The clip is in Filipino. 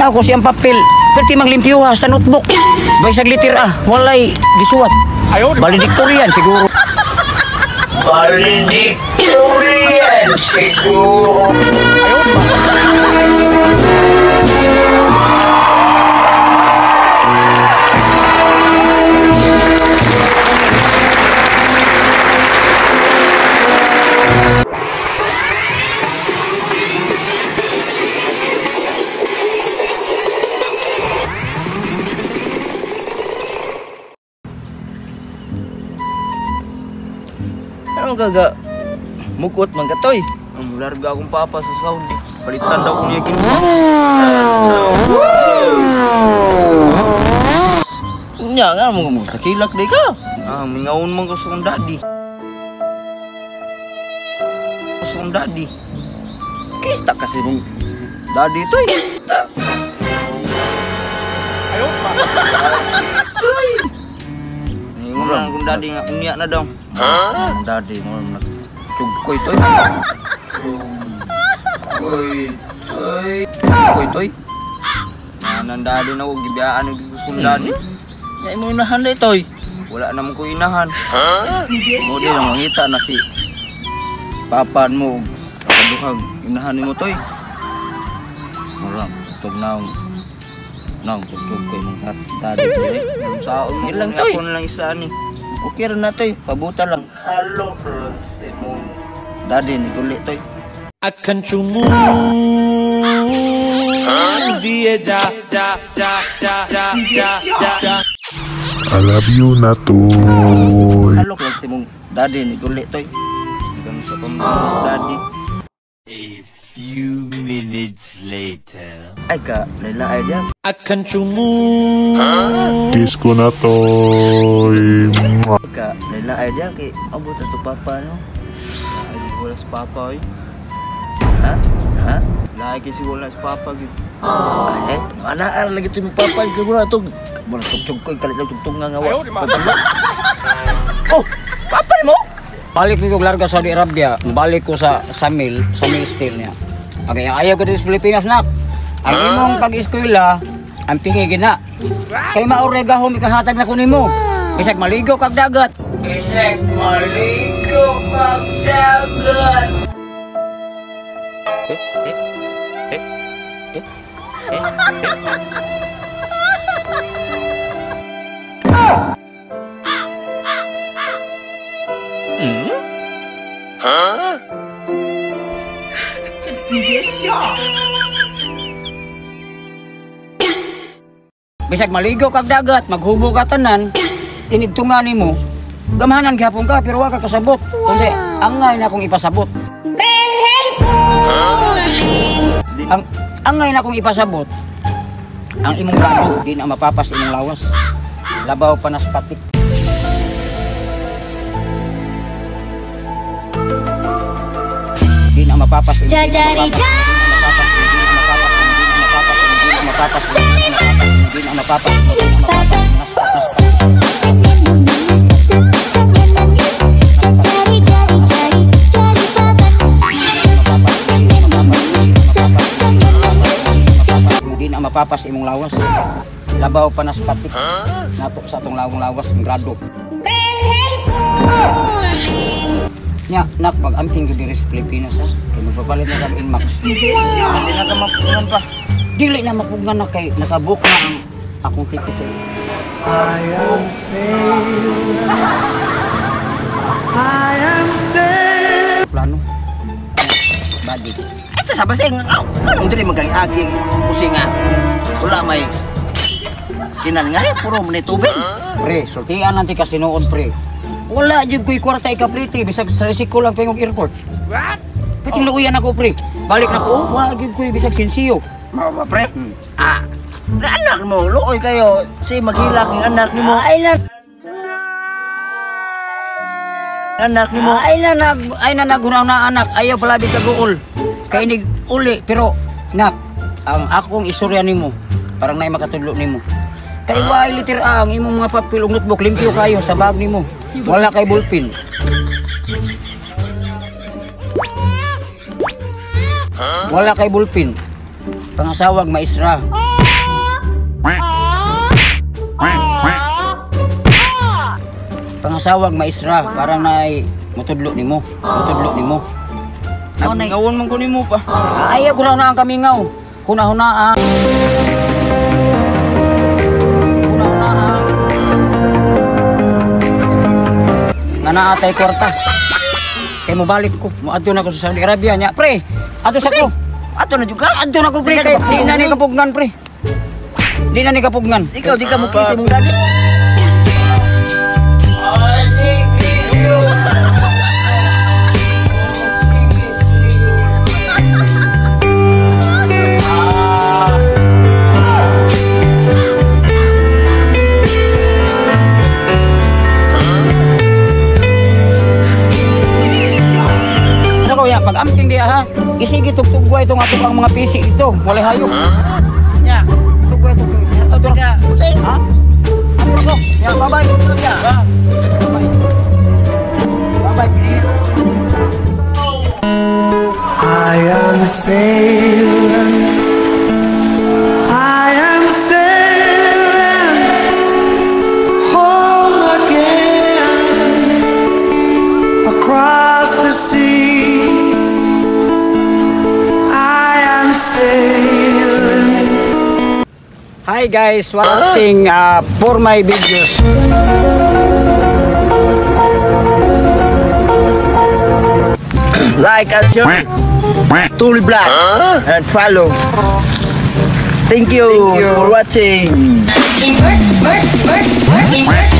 na ako siyang papel. Pwede maglimpyo sa notebook. Baysag litir walay gisuwat. Valedictorian siguro. Valedictorian siguro. Ano gaga? Mukot man ka toy. Ang larga akong papa sa Saudi. Palitan daw kong yakin mo. Nya nga mo kakilak day ka. Mingaon man ko sa kong daddy. Sa kong daddy. Kista kasi mong daddy toy. Kista. Ayaw pa. Toy. Ngurang kong daddy nga unya na daw. Ang daddy mo nagtugkoy toy. Koy toy. Nang daddy na ko gibiyaan ng gusto kong daddy. Ngay mo inahan day toy. Wala naman ko inahan. Mo di lang mangita na si papan mo kaduhag inahan mo toy. Murang tug nang tugkoy mong daddy toy. Sa ilang toy. Ako na lang isa ni. Okay rin na toy, pabuta lang. Halo, si mong daddy ni kulit toy. Akan cumu dia ja. I love you na toy. Halo lang si mong daddy ni kulit toy. Hanggang sa pambalas daddy. A few minutes later. Ay ka, layla ay dyan. Akan cumu Kiss ko na toy. Ay ka, layla ay dyan. Kaya abot na ito papa no. Ay wala si papa oy. Ha? Lagi si wala si papa gid. Ana lagi tu papa gid mo to. Mo tugtog ko kalit lang tugtog nga ngawa. Oh, papa mo. Balik ko larga sa Saudi Arabia. Balik ko sa mill steel niya. Okay, ayaw ko dito sa Pilipinas nak. Ang imong pag-eskwela, ang pingi gina. Kay maorega ho mikahatag na ko nimo. Bisag maligo kag dagat. Bisag maligo kag dagat. Bisag maligo kag dagat, maghubo ka tanan, tinigtungan nimo. Gamahanan gihapon ka pero wa ka kasabot. Kasi angay na akong ipasabot. Angay na akong ipasabot. Ang imong grado di na mapapas imong lawas. Labaw pa nas patik. Di na mapapas. Jajari Hindi na mapapas imong lawas. Labaw pa nas patik. Nato sa atong lawong lawas ang grado. Nya, nak mag-amping ka diri sa Pilipinas ha. Kaya magpapalit na kami Inmax. Hindi na ka mapunan pa. Dili na mapunan na kay nakabook na ang akong ticket sa iyo. I am saved. Plano. Badi. Ito sa basing. Ano dili magkagi pusing nga. Wala may kinan nga puro man tubig. Pre, sultian nanti kasi noon pre. Wala jud ko'y kwarta ikapliti bisag sa risiko lang pengog airport. What? Pati luuyan ako pre. Balik na ko, wa jud ko'y bisag sinsiyo. Mao ba pre? Na anak mo, luoy kayo. Si maghilak ng anak nimo. Anak nimo. Ay na nagunaw na anak, ayaw pala di kaguol. Kay inig uli pero nak ang akong istorya nimo parang nay makatudlo nimo. Kay wa liter ang imong mga papel ug notebook limpyo kayo sa bag nimo. Wala kay ballpen. Wala kay ballpen. Pangasawag maestra. Pangasawag maisra, parang naay matudlo nimo. Matudlo nimo. Ngawon man ko nimo pa. Ayaw ko na ang kamingaw. Huna-hunaan. Huna-hunaan. Nga naatay kwarta. Kaya mo balik ko. Muadto na ko sa Saudi Arabia niya. Pre, ato sa ko. Ato na juga. Adto na ko pre. Kaya di na ni kapugnan pre. Di na ni kapugnan. Ikaw di ka mo kisi mong dali. Pag amping dia ha, isigi tugtugwa itong ato ang mga PC ito. Walay hayop. Nya. Tugwa ito. Ato ka. Ha? Ano ko? Ya, bye-bye. Ya. Bye-bye. I am sailing. I am sailing home again across the sea. Hi guys, watching for my videos. Like and share. Tuli Black and follow. Thank you for watching. Work.